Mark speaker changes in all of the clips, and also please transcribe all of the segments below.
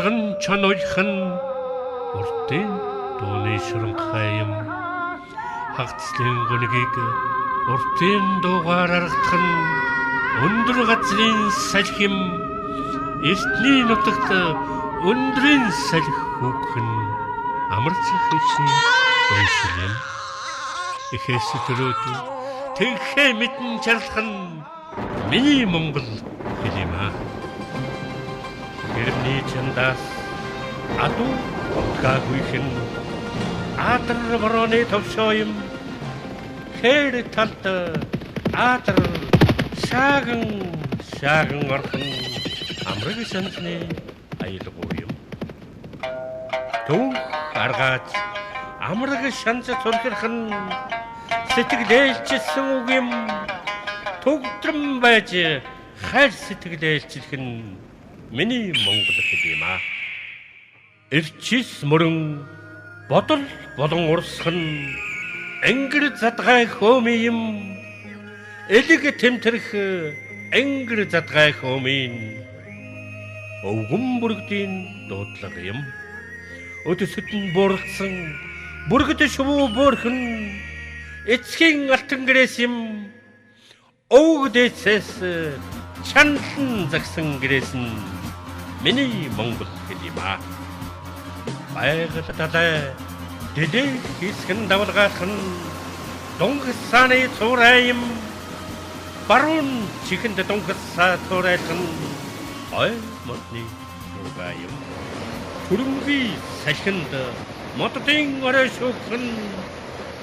Speaker 1: Уртхан чанойхан уртын дууны шуранхайм хагцлын гүнгийг уртын дуугаар аргатхан өндөр газрын салхим эртний нутагт өндрийн салхи хүүхэн амарцах хичнээн баясгалан ихэс төрөөд тэгхээ мэдэн чарлах нь миний Монгол хэл юм аа. Гэрний чандаас адуу гаагүйхэн адар вороны төвшөөм хэр талд адар шааган орхон амраг шансны аялгүй юм. Төв аргаж амраг шанс цурхирх нь сэтгэлээлчсэн үг юм. Төгдрөн байж хайр сэтгэлээлчлэх нь миний Монгол хэл юм аа. Эрчис мөрөн бодол болон урсах нь ангир задгай хөөми юм. Элэг тэмтэрх ангир задгай хөөмийн өвгөн бүргдийн дуудлага юм. Өдөсөд нь буурсан бүргэд шувуу буурхан эцгийн алтан гэрээс юм. Өвгдээсээс чанлан загсан гэрээс нь миний Монгол хэл юм аа. Байгальтай дэдээ хийсгэн давалгаах нь дунгасааны цуурай юм. Баруун чихэнд дунгасаа цуурайлах нь ой модны цуурай юм. Түрэнгийн салхинд моддын орой шүүхэн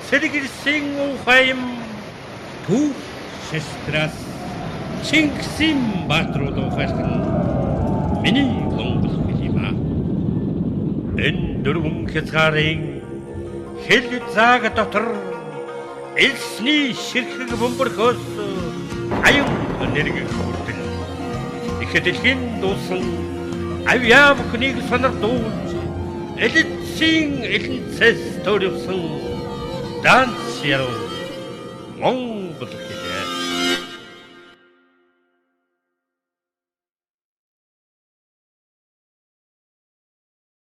Speaker 1: сэргэрсэн ухай юм. Төв шестрас Чингисийн баатрууд ухайлах нь миний Монгол хэл юм аа. Энэ дөрвөн хязгаарын хэл зааг дотор элсний ширхэг бөмбөрхөөс аюун энерги хүртэл их дэлхийн дуусан авьяа бүхнийг сонирдуулж элцийн элэнцэс төрөвсөн данс яруу